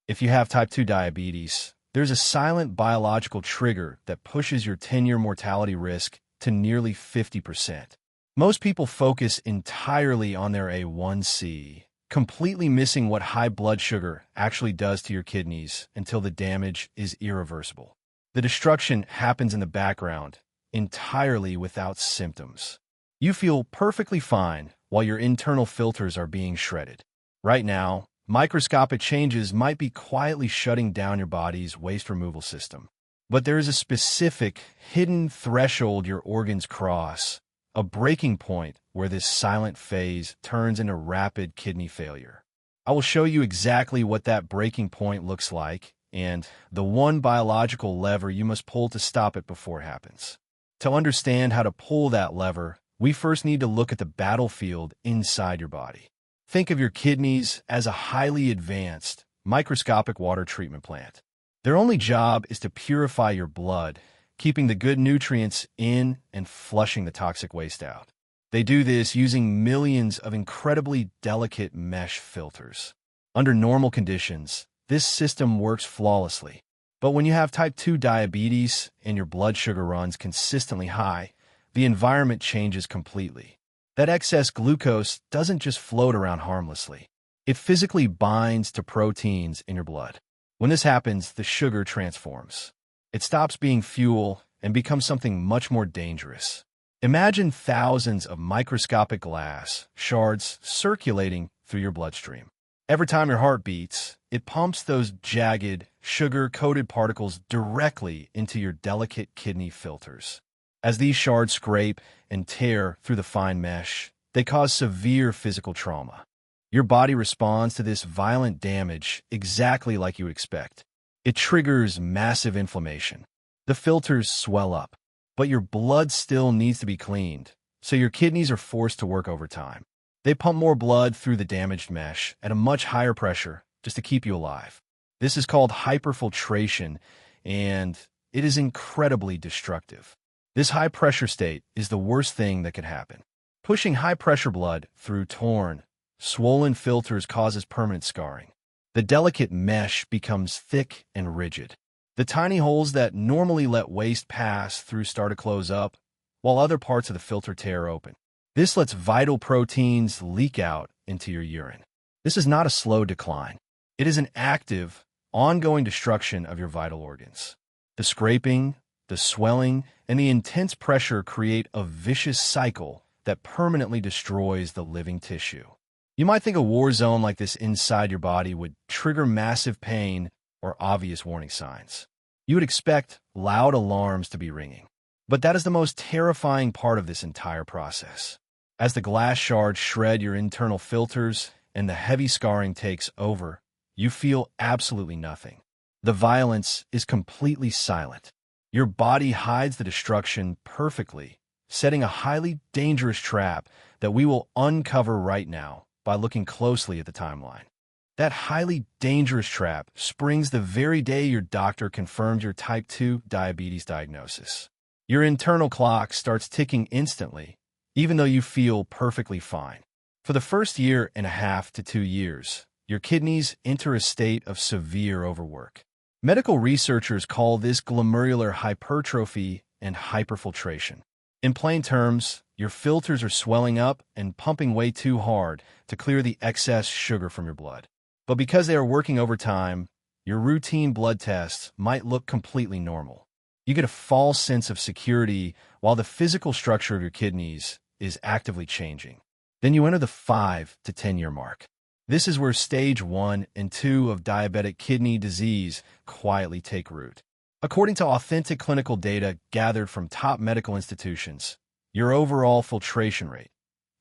If you have type 2 diabetes, there's a silent biological trigger that pushes your 10-year mortality risk to nearly 50%. Most people focus entirely on their A1C, completely missing what high blood sugar actually does to your kidneys until the damage is irreversible. The destruction happens in the background, entirely without symptoms. You feel perfectly fine while your internal filters are being shredded. Right now, microscopic changes might be quietly shutting down your body's waste removal system. But there is a specific, hidden threshold your organs cross, a breaking point where this silent phase turns into rapid kidney failure. I will show you exactly what that breaking point looks like and the one biological lever you must pull to stop it before it happens. To understand how to pull that lever, we first need to look at the battlefield inside your body. Think of your kidneys as a highly advanced, microscopic water treatment plant. Their only job is to purify your blood, keeping the good nutrients in and flushing the toxic waste out. They do this using millions of incredibly delicate mesh filters. Under normal conditions, this system works flawlessly. But when you have type 2 diabetes and your blood sugar runs consistently high, the environment changes completely. That excess glucose doesn't just float around harmlessly. It physically binds to proteins in your blood. When this happens, the sugar transforms. It stops being fuel and becomes something much more dangerous. Imagine thousands of microscopic glass shards circulating through your bloodstream. Every time your heart beats, it pumps those jagged, sugar-coated particles directly into your delicate kidney filters. As these shards scrape and tear through the fine mesh, they cause severe physical trauma. Your body responds to this violent damage exactly like you would expect. It triggers massive inflammation. The filters swell up, but your blood still needs to be cleaned, so your kidneys are forced to work overtime. They pump more blood through the damaged mesh at a much higher pressure just to keep you alive. This is called hyperfiltration, and it is incredibly destructive. This high-pressure state is the worst thing that could happen. Pushing high-pressure blood through torn, swollen filters causes permanent scarring. The delicate mesh becomes thick and rigid. The tiny holes that normally let waste pass through start to close up, while other parts of the filter tear open. This lets vital proteins leak out into your urine. This is not a slow decline. It is an active, ongoing destruction of your vital organs. The scraping, the swelling, and the intense pressure create a vicious cycle that permanently destroys the living tissue. You might think a war zone like this inside your body would trigger massive pain or obvious warning signs. You would expect loud alarms to be ringing. But that is the most terrifying part of this entire process. As the glass shards shred your internal filters and the heavy scarring takes over, you feel absolutely nothing. The violence is completely silent. Your body hides the destruction perfectly, setting a highly dangerous trap that we will uncover right now by looking closely at the timeline. That highly dangerous trap springs the very day your doctor confirms your type 2 diabetes diagnosis. Your internal clock starts ticking instantly, even though you feel perfectly fine. For the first year and a half to 2 years, your kidneys enter a state of severe overwork. Medical researchers call this glomerular hypertrophy and hyperfiltration. In plain terms, your filters are swelling up and pumping way too hard to clear the excess sugar from your blood. But because they are working overtime, your routine blood tests might look completely normal. You get a false sense of security while the physical structure of your kidneys is actively changing. Then you enter the 5 to 10 year mark. This is where stage 1 and 2 of diabetic kidney disease quietly take root. According to authentic clinical data gathered from top medical institutions, your overall filtration rate,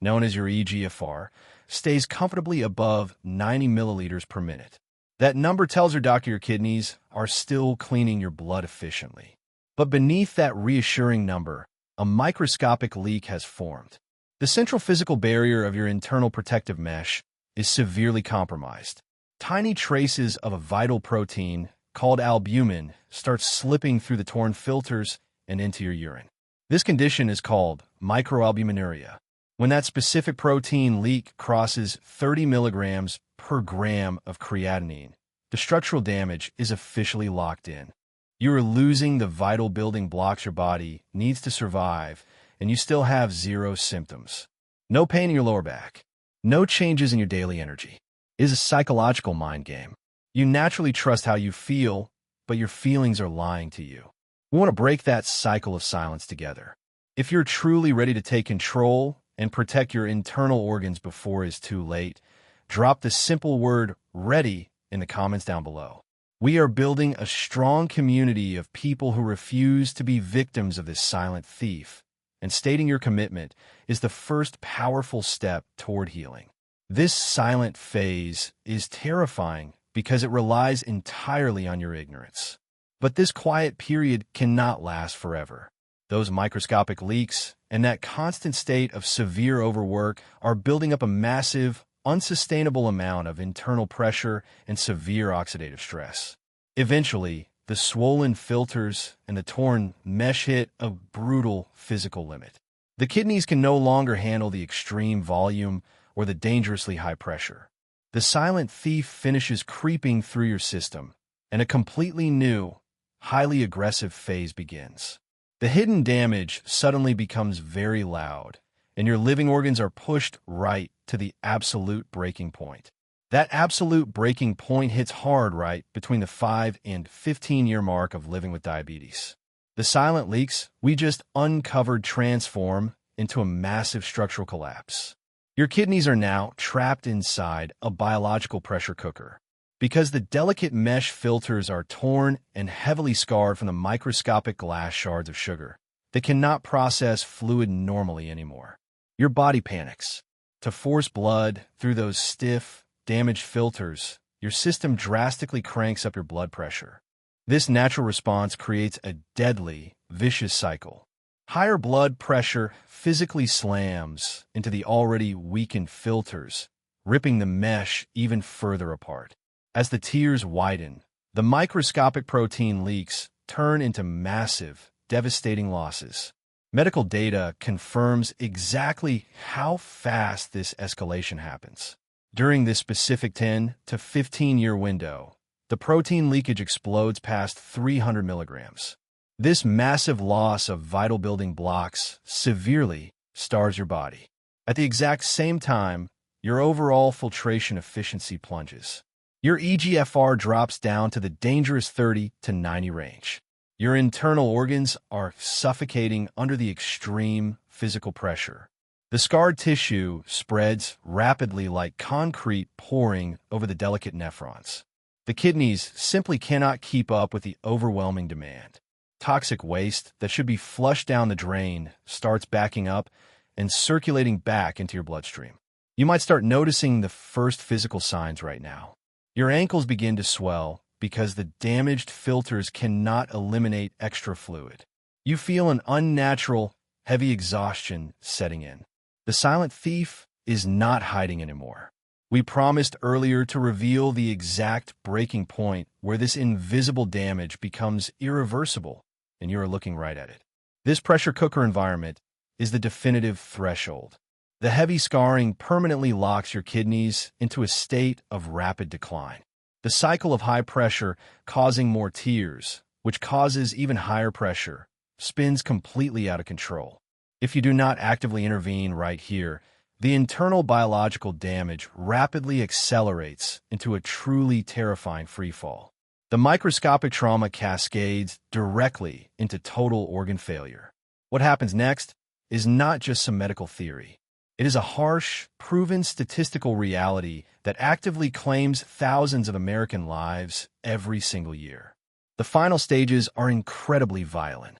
known as your eGFR, stays comfortably above 90 milliliters per minute. That number tells your doctor your kidneys are still cleaning your blood efficiently. But beneath that reassuring number, a microscopic leak has formed. The central physical barrier of your internal protective mesh is severely compromised. Tiny traces of a vital protein called albumin start slipping through the torn filters and into your urine. This condition is called microalbuminuria. When that specific protein leak crosses 30 milligrams per gram of creatinine, the structural damage is officially locked in. You are losing the vital building blocks your body needs to survive, and you still have zero symptoms. No pain in your lower back. No changes in your daily energy. It is a psychological mind game. You naturally trust how you feel, but your feelings are lying to you. We want to break that cycle of silence together. If you're truly ready to take control and protect your internal organs before it's too late, drop the simple word "ready" in the comments down below. We are building a strong community of people who refuse to be victims of this silent thief, and stating your commitment is the first powerful step toward healing. This silent phase is terrifying because it relies entirely on your ignorance. But this quiet period cannot last forever. Those microscopic leaks and that constant state of severe overwork are building up a massive, unsustainable amount of internal pressure and severe oxidative stress. Eventually, the swollen filters and the torn mesh hit a brutal physical limit. The kidneys can no longer handle the extreme volume or the dangerously high pressure. The silent thief finishes creeping through your system, and a completely new, highly aggressive phase begins. The hidden damage suddenly becomes very loud, and your living organs are pushed right to the absolute breaking point. That absolute breaking point hits hard right between the 5 and 15-year mark of living with diabetes. The silent leaks we just uncovered transform into a massive structural collapse. Your kidneys are now trapped inside a biological pressure cooker. Because the delicate mesh filters are torn and heavily scarred from the microscopic glass shards of sugar, they cannot process fluid normally anymore. Your body panics. To force blood through those stiff, damaged filters, your system drastically cranks up your blood pressure. This natural response creates a deadly, vicious cycle. Higher blood pressure physically slams into the already weakened filters, ripping the mesh even further apart. As the tears widen, the microscopic protein leaks turn into massive, devastating losses. Medical data confirms exactly how fast this escalation happens. During this specific 10 to 15-year window, the protein leakage explodes past 300 milligrams. This massive loss of vital building blocks severely stars your body. At the exact same time, your overall filtration efficiency plunges. Your eGFR drops down to the dangerous 30 to 90 range. Your internal organs are suffocating under the extreme physical pressure. The scarred tissue spreads rapidly like concrete pouring over the delicate nephrons. The kidneys simply cannot keep up with the overwhelming demand. Toxic waste that should be flushed down the drain starts backing up and circulating back into your bloodstream. You might start noticing the first physical signs right now. Your ankles begin to swell because the damaged filters cannot eliminate extra fluid. You feel an unnatural, heavy exhaustion setting in. The silent thief is not hiding anymore. We promised earlier to reveal the exact breaking point where this invisible damage becomes irreversible, and you are looking right at it. This pressure cooker environment is the definitive threshold. The heavy scarring permanently locks your kidneys into a state of rapid decline. The cycle of high pressure causing more tears, which causes even higher pressure, spins completely out of control. If you do not actively intervene right here, the internal biological damage rapidly accelerates into a truly terrifying freefall. The microscopic trauma cascades directly into total organ failure. What happens next is not just some medical theory. It is a harsh, proven statistical reality that actively claims thousands of American lives every single year. The final stages are incredibly violent,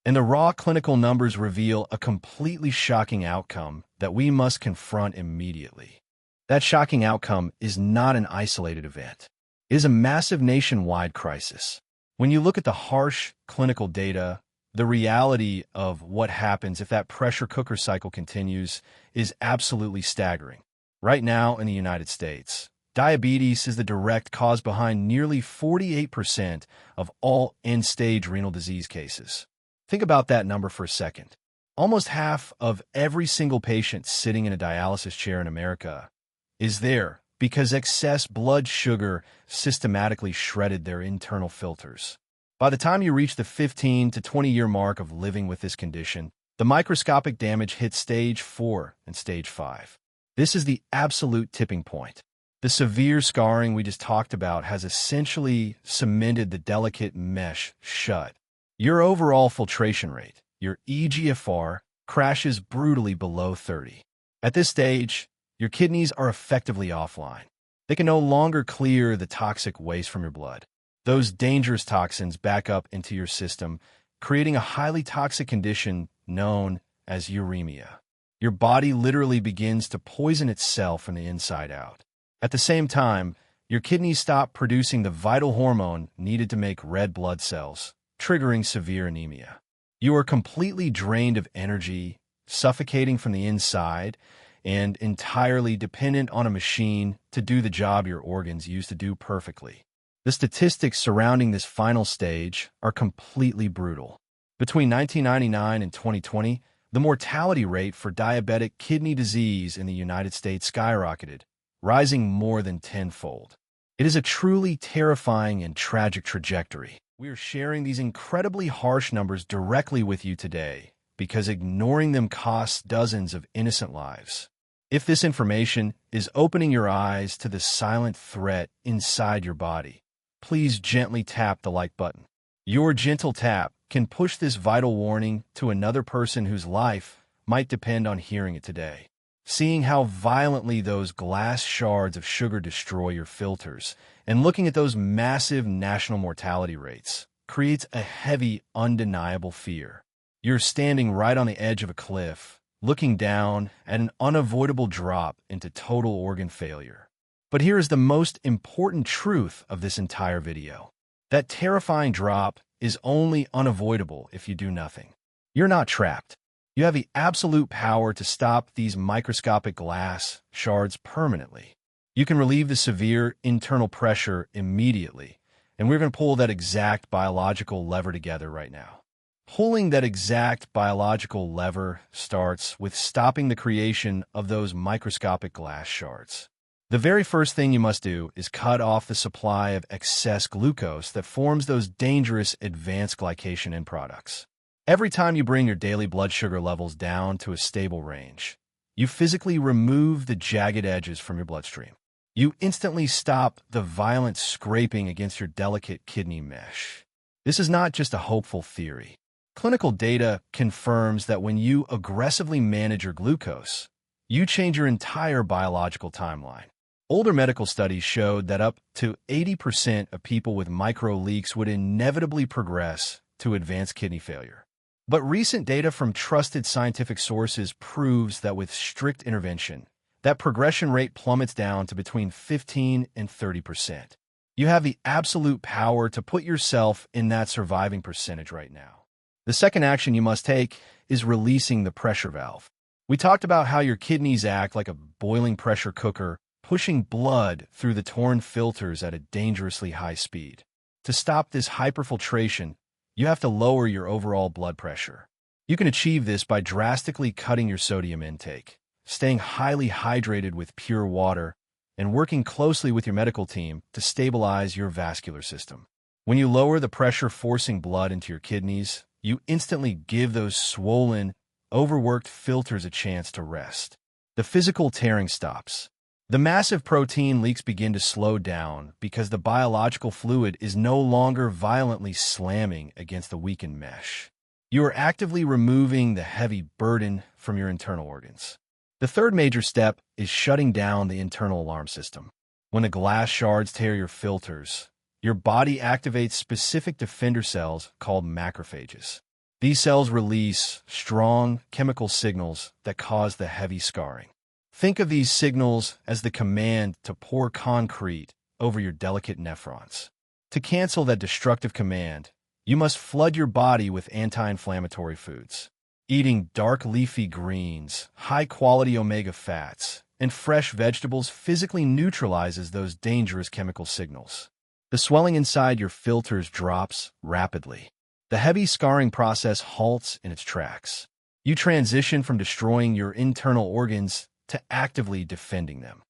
and the raw clinical numbers reveal a completely shocking outcome that we must confront immediately. That shocking outcome is not an isolated event. It is a massive nationwide crisis. When you look at the harsh clinical data, the reality of what happens if that pressure cooker cycle continues is absolutely staggering. Right now in the United States, diabetes is the direct cause behind nearly 48% of all end-stage renal disease cases. Think about that number for a second. Almost half of every single patient sitting in a dialysis chair in America is there because excess blood sugar systematically shredded their internal filters. By the time you reach the 15 to 20-year mark of living with this condition, the microscopic damage hits stage 4 and stage 5. This is the absolute tipping point. The severe scarring we just talked about has essentially cemented the delicate mesh shut. Your overall filtration rate, your eGFR, crashes brutally below 30. At this stage, your kidneys are effectively offline. They can no longer clear the toxic waste from your blood. Those dangerous toxins back up into your system, creating a highly toxic condition known as uremia. Your body literally begins to poison itself from the inside out. At the same time, your kidneys stop producing the vital hormone needed to make red blood cells, triggering severe anemia. You are completely drained of energy, suffocating from the inside, and entirely dependent on a machine to do the job your organs used to do perfectly. The statistics surrounding this final stage are completely brutal. Between 1999 and 2020, the mortality rate for diabetic kidney disease in the United States skyrocketed, rising more than tenfold. It is a truly terrifying and tragic trajectory. We are sharing these incredibly harsh numbers directly with you today because ignoring them costs dozens of innocent lives. If this information is opening your eyes to the silent threat inside your body, please gently tap the like button. Your gentle tap can push this vital warning to another person whose life might depend on hearing it today. Seeing how violently those glass shards of sugar destroy your filters and looking at those massive national mortality rates creates a heavy, undeniable fear. You're standing right on the edge of a cliff, looking down at an unavoidable drop into total organ failure. But here is the most important truth of this entire video. That terrifying drop is only unavoidable if you do nothing. You're not trapped. You have the absolute power to stop these microscopic glass shards permanently. You can relieve the severe internal pressure immediately, and we're going to pull that exact biological lever together right now. Pulling that exact biological lever starts with stopping the creation of those microscopic glass shards. The very first thing you must do is cut off the supply of excess glucose that forms those dangerous advanced glycation end products. Every time you bring your daily blood sugar levels down to a stable range, you physically remove the jagged edges from your bloodstream. You instantly stop the violent scraping against your delicate kidney mesh. This is not just a hopeful theory. Clinical data confirms that when you aggressively manage your glucose, you change your entire biological timeline. Older medical studies showed that up to 80% of people with micro leaks would inevitably progress to advanced kidney failure. But recent data from trusted scientific sources proves that with strict intervention, that progression rate plummets down to between 15 and 30%. You have the absolute power to put yourself in that surviving percentage right now. The second action you must take is releasing the pressure valve. We talked about how your kidneys act like a boiling pressure cooker, pushing blood through the torn filters at a dangerously high speed. To stop this hyperfiltration, you have to lower your overall blood pressure. You can achieve this by drastically cutting your sodium intake, staying highly hydrated with pure water, and working closely with your medical team to stabilize your vascular system. When you lower the pressure forcing blood into your kidneys, you instantly give those swollen, overworked filters a chance to rest. The physical tearing stops. The massive protein leaks begin to slow down because the biological fluid is no longer violently slamming against the weakened mesh. You are actively removing the heavy burden from your internal organs. The third major step is shutting down the internal alarm system. When the glass shards tear your filters, your body activates specific defender cells called macrophages. These cells release strong chemical signals that cause the heavy scarring. Think of these signals as the command to pour concrete over your delicate nephrons. To cancel that destructive command, you must flood your body with anti-inflammatory foods. Eating dark leafy greens, high-quality omega fats, and fresh vegetables physically neutralizes those dangerous chemical signals. The swelling inside your filters drops rapidly. The heavy scarring process halts in its tracks. You transition from destroying your internal organs to actively defending them.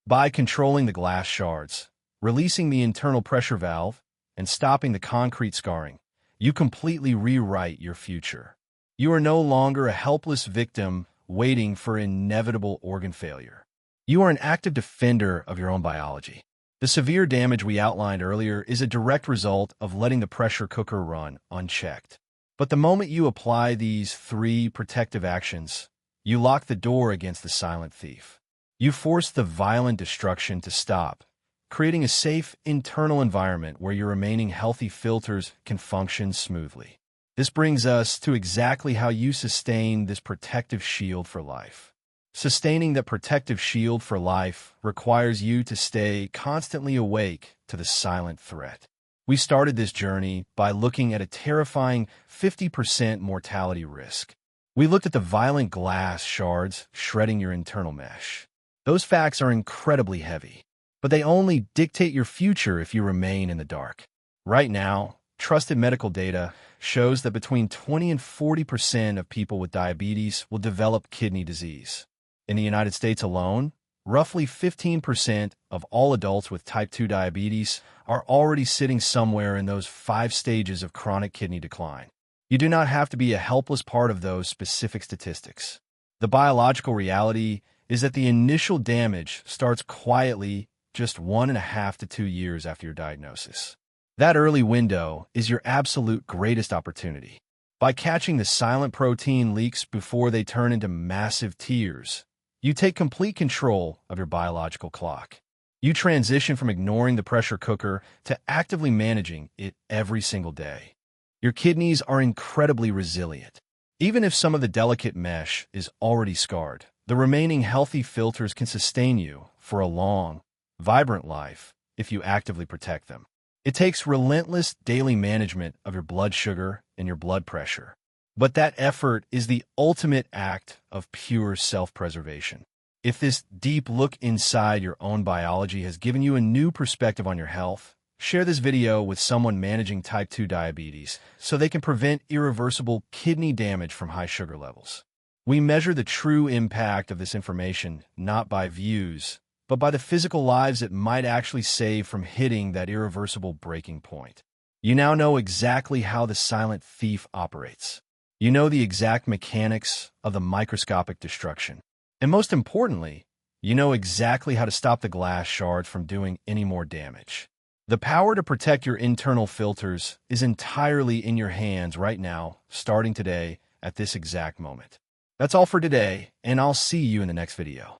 By controlling the glass shards, releasing the internal pressure valve, and stopping the concrete scarring, you completely rewrite your future. You are no longer a helpless victim waiting for inevitable organ failure. You are an active defender of your own biology. The severe damage we outlined earlier is a direct result of letting the pressure cooker run unchecked. But the moment you apply these 3 protective actions, you lock the door against the silent thief. You force the violent destruction to stop, creating a safe internal environment where your remaining healthy filters can function smoothly. This brings us to exactly how you sustain this protective shield for life. Sustaining that protective shield for life requires you to stay constantly awake to the silent threat. We started this journey by looking at a terrifying 50% mortality risk. We looked at the violent glass shards shredding your internal mesh. Those facts are incredibly heavy, but they only dictate your future if you remain in the dark. Right now, trusted medical data shows that between 20 and 40% of people with diabetes will develop kidney disease. In the United States alone, roughly 15% of all adults with type 2 diabetes are already sitting somewhere in those 5 stages of chronic kidney decline. You do not have to be a helpless part of those specific statistics. The biological reality is that the initial damage starts quietly just 1.5 to 2 years after your diagnosis. That early window is your absolute greatest opportunity. By catching the silent protein leaks before they turn into massive tears, you take complete control of your biological clock. You transition from ignoring the pressure cooker to actively managing it every single day. Your kidneys are incredibly resilient. Even if some of the delicate mesh is already scarred, the remaining healthy filters can sustain you for a long, vibrant life if you actively protect them. It takes relentless daily management of your blood sugar and your blood pressure. But that effort is the ultimate act of pure self-preservation. If this deep look inside your own biology has given you a new perspective on your health, share this video with someone managing type 2 diabetes so they can prevent irreversible kidney damage from high sugar levels. We measure the true impact of this information not by views, but by the physical lives it might actually save from hitting that irreversible breaking point. You now know exactly how the silent thief operates. You know the exact mechanics of the microscopic destruction. And most importantly, you know exactly how to stop the glass shards from doing any more damage. The power to protect your internal filters is entirely in your hands right now, starting today at this exact moment. That's all for today, and I'll see you in the next video.